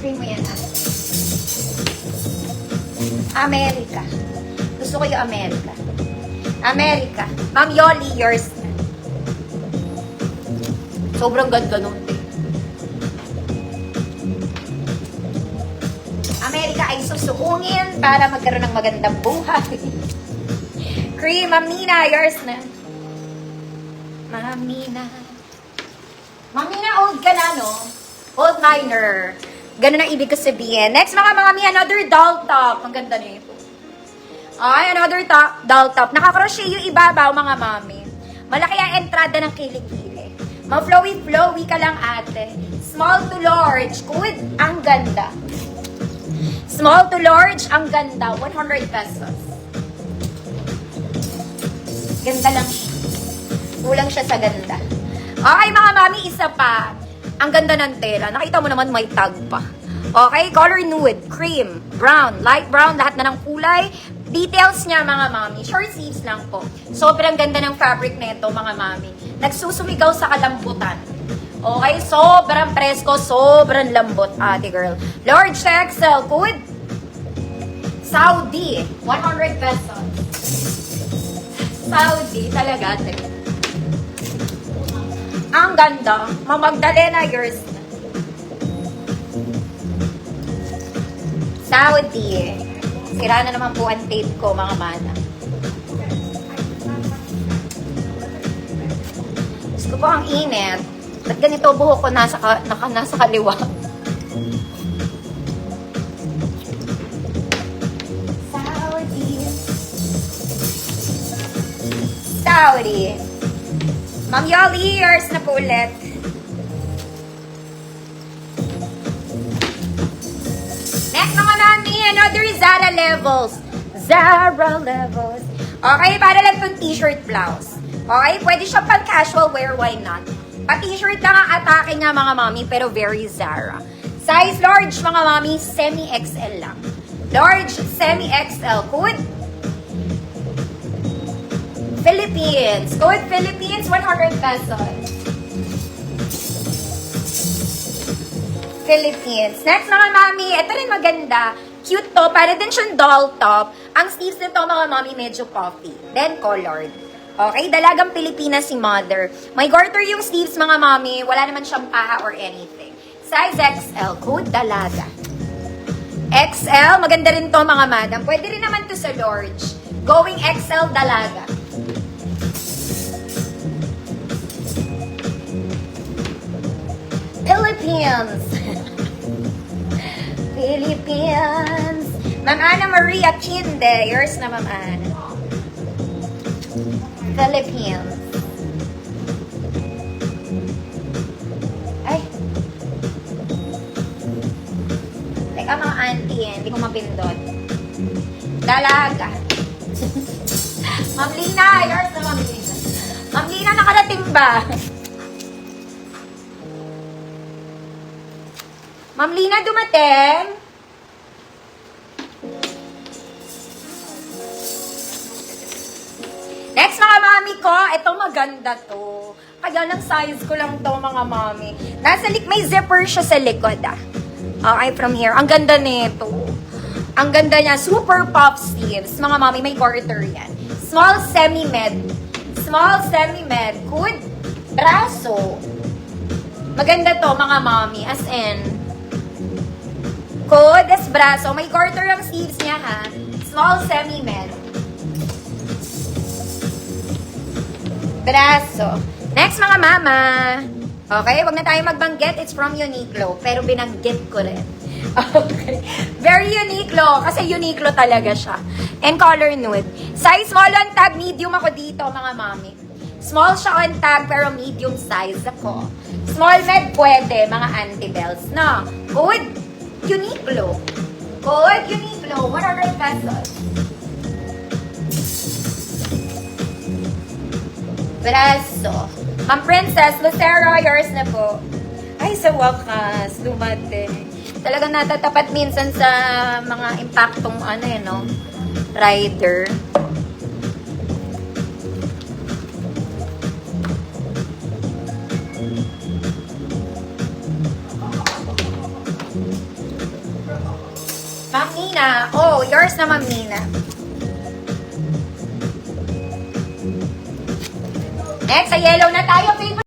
Cream mo yan, America. Gusto ko yung America. America. Ma'am Yoli, yours na. Sobrang ganda nun. America ay susuungin para magkaroon ng magandang buhay. Cream, Ma'am Nina, yours na. Ma'am Nina. Ma'am Nina, old ka na, no? Old minor. Ganun ang ibig ko sabihin. Next, mga mami, another doll top. Ang ganda nito. Ay, another doll top. Nakakrochet yung ibabaw, mga mami. Malaki ang entrada ng kilikili. Ma-flowy-flowy ka lang, ate. Small to large. Good. Ang ganda. Small to large. Ang ganda. 100 pesos. Ganda lang siya. Kulang siya sa ganda. Okay, mga mami, isa pa. Ang ganda ng tela. Nakita mo naman may tag pa. Okay, color nude, cream, brown, light brown, lahat na ng kulay. Details niya, mga mami. Short sleeves lang po. Sobrang ganda ng fabric nito, mga mami. Nagsusumigaw sa kalambutan. Okay, sobrang presko, sobrang lambot, ate girl. Large XL, good. Saudi, 100 pesos. Saudi, talaga, ate. Ang ganda. Mamagdalena, yours na. Saudi. Sira na naman po ang tape ko, mga mana. Gusto ko ang init. Ba't ganito buhok ko nasa kaliwa? Saudi. Saudi. Ma'am Yoli, yours na po ulit. Next, mga mami, another Zara levels. Zara levels. Okay, para lang itong t-shirt blouse. Okay, pwede siya pang casual wear, why not? Pa-t-shirt lang ang atake niya, mga mami, pero very Zara. Size large, mga mami, semi-XL lang. Large, semi-XL. Good. Philippines. Code Philippines, 100 pesos. Philippines. Next, mga mami, ito rin maganda. Cute to. Para din siyang doll top. Ang sleeves nito, mga mami, medyo puffy. Then, colored. Okay, dalagang Pilipinas si mother. May garter yung sleeves, mga mami. Wala naman siyang paha or anything. Size XL. Code dalaga. XL. Maganda rin to, mga madam. Pwede rin naman to sa large. Going XL dalaga. Philippines. Philippines. Ma'am Ana Maria Kinde. Yours na, Ma'am Ana. Philippines. Ay. Teka, mga auntie, hindi ko mapindot. Dalaga. Ma'am Lina. Yours na, Ma'am Lina. Ma'am Lina, nakarating ba? Ma'am Lina, dumating? Next, mga mami ko, ito maganda to. Kaya lang size ko lang to, mga mami. May zipper siya sa likod, ah. Okay, from here. Ang ganda nito. Ang ganda niya. Super puff sleeves. Mga mami, may garter yan. Small semi-med. Small semi-med. Good. Braso. Maganda to, mga mami. As in, good as braso. May garter ang sleeves niya, ha. Small semi-med. Braso. Next, mga mama. Okay, wag na tayo magbanggit. It's from Uniqlo. Pero binanggit ko rin. Okay. Very Uniqlo. Kasi Uniqlo talaga siya. And color nude. Size small on tab. Medium ako dito, mga mami. Small siya on tab, pero medium size ako. Small med pwede, mga anti-bells. No? Good. Uniqlo. Good. Uniqlo. 100 pesos. Braso. Ma'am Princess, Lucero, yours na po. Ay, sa wakas, dumating. Talagang natatapat minsan sa mga impaktong ano no? Rider. Ma'am Nina. Oh, yours na, Ma'am Nina. Next, sa yellow na tayo. Favorite